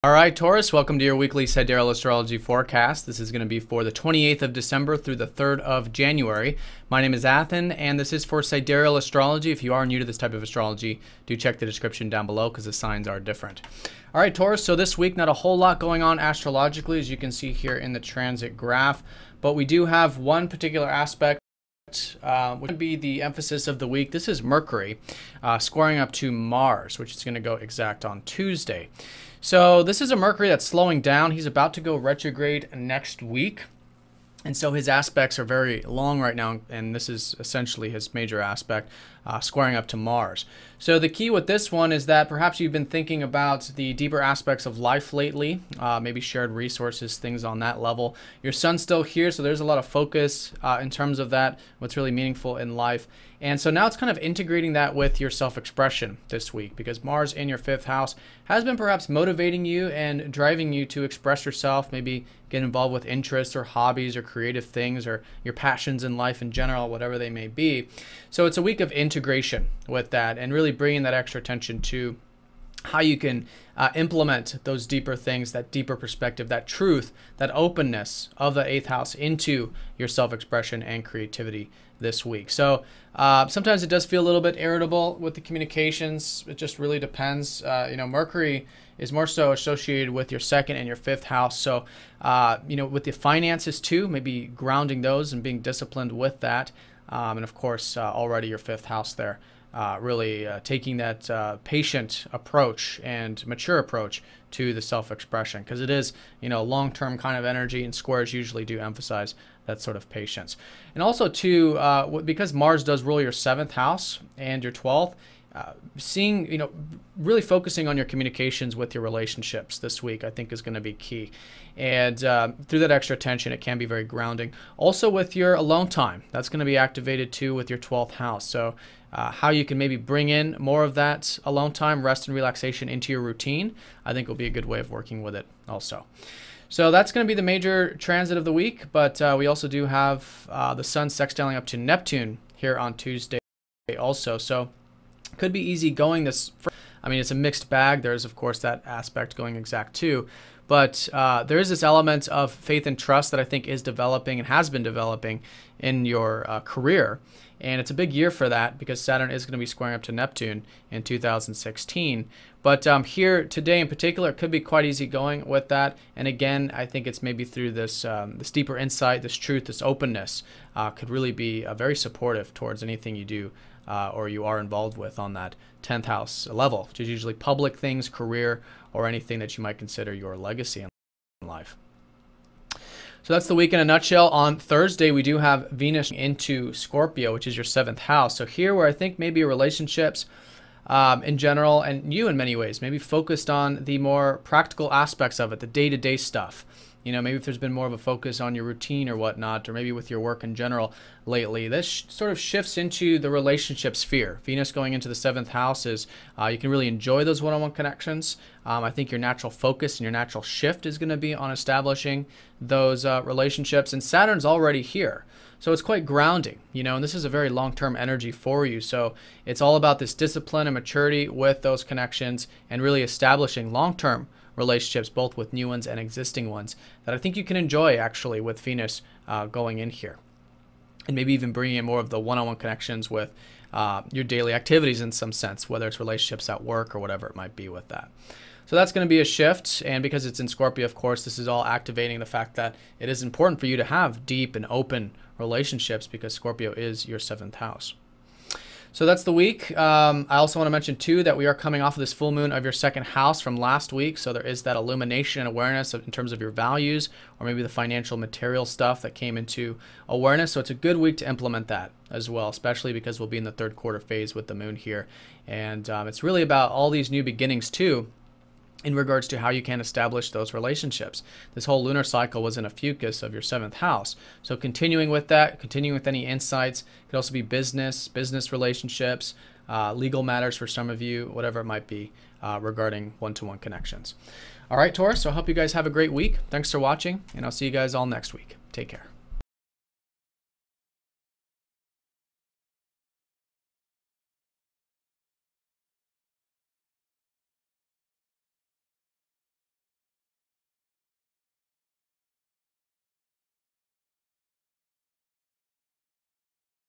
All right, Taurus, welcome to your weekly Sidereal Astrology forecast. This is going to be for the 28th of December through the 3rd of January. My name is Athen, and this is for Sidereal Astrology. If you are new to this type of astrology, do check the description down below because the signs are different. All right, Taurus, so this week, not a whole lot going on astrologically, as you can see here in the transit graph, but we do have one particular aspect which would be the emphasis of the week. This is Mercury squaring up to Mars, which is going to go exact on Tuesday. So this is a Mercury that's slowing down. He's about to go retrograde next week. And so his aspects are very long right now, and this is essentially his major aspect, squaring up to Mars. So the key with this one is that perhaps you've been thinking about the deeper aspects of life lately, maybe shared resources, things on that level. Your sun's still here, so there's a lot of focus in terms of that, what's really meaningful in life. And so now it's kind of integrating that with your self-expression this week, because Mars in your 5th house has been perhaps motivating you and driving you to express yourself, maybe get involved with interests or hobbies or creative things or your passions in life in general, whatever they may be. So it's a week of integration with that and really bringing that extra attention to how you can implement those deeper things, that deeper perspective, that truth, that openness of the 8th house into your self-expression and creativity this week. So sometimes it does feel a little bit irritable with the communications. It just really depends. Mercury is more so associated with your 2nd and your 5th house. So, with the finances too, maybe grounding those and being disciplined with that. And of course, already your 5th house there. Really taking that patient approach and mature approach to the self-expression, because it is, long-term kind of energy, and squares usually do emphasize that sort of patience. And also too, because Mars does rule your 7th house and your 12th, seeing, really focusing on your communications with your relationships this week, I think is going to be key. And through that extra attention, it can be very grounding. Also with your alone time, that's going to be activated too with your 12th house. So how you can maybe bring in more of that alone time, rest and relaxation into your routine, I think will be a good way of working with it also. So that's going to be the major transit of the week, but we also do have the sun sextiling up to Neptune here on Tuesday also. So could be easy going this. I mean, it's a mixed bag. There's, of course, that aspect going exact too. But there is this element of faith and trust that I think is developing and has been developing in your career. And it's a big year for that because Saturn is going to be squaring up to Neptune in 2016. But here today in particular, it could be quite easy going with that. And again, I think it's maybe through this, this deeper insight, this truth, this openness could really be very supportive towards anything you do or you are involved with on that 10th house level, which is usually public things, career, or anything that you might consider your legacy in life. So that's the week in a nutshell. On Thursday, we do have Venus into Scorpio, which is your 7th house. So here where I think maybe your relationships in general, and you in many ways, maybe focused on the more practical aspects of it, the day-to-day stuff. Maybe if there's been more of a focus on your routine or whatnot, or maybe with your work in general lately, this sort of shifts into the relationship sphere. Venus going into the 7th house is you can really enjoy those one-on-one connections. I think your natural focus and your natural shift is going to be on establishing those relationships, and Saturn's already here. So it's quite grounding, and this is a very long-term energy for you. So it's all about this discipline and maturity with those connections and really establishing long-term relationships, both with new ones and existing ones, that I think you can enjoy actually with Venus going in here. And maybe even bringing in more of the one-on-one connections with your daily activities in some sense, whether it's relationships at work or whatever it might be with that. So that's going to be a shift, and because it's in Scorpio, of course, this is all activating the fact that it is important for you to have deep and open relationships because Scorpio is your 7th house. So that's the week. I also want to mention too that we are coming off of this full moon of your 2nd house from last week. So there is that illumination and awareness in terms of your values, or maybe the financial material stuff that came into awareness. So it's a good week to implement that as well, especially because we'll be in the 3rd quarter phase with the moon here. And it's really about all these new beginnings too, in regards to how you can establish those relationships. This whole lunar cycle was in a fucus of your 7th house. So continuing with that, continuing with any insights, it could also be business relationships, legal matters for some of you, whatever it might be regarding one-to-one connections. All right, Taurus, so I hope you guys have a great week. Thanks for watching, and I'll see you guys all next week. Take care.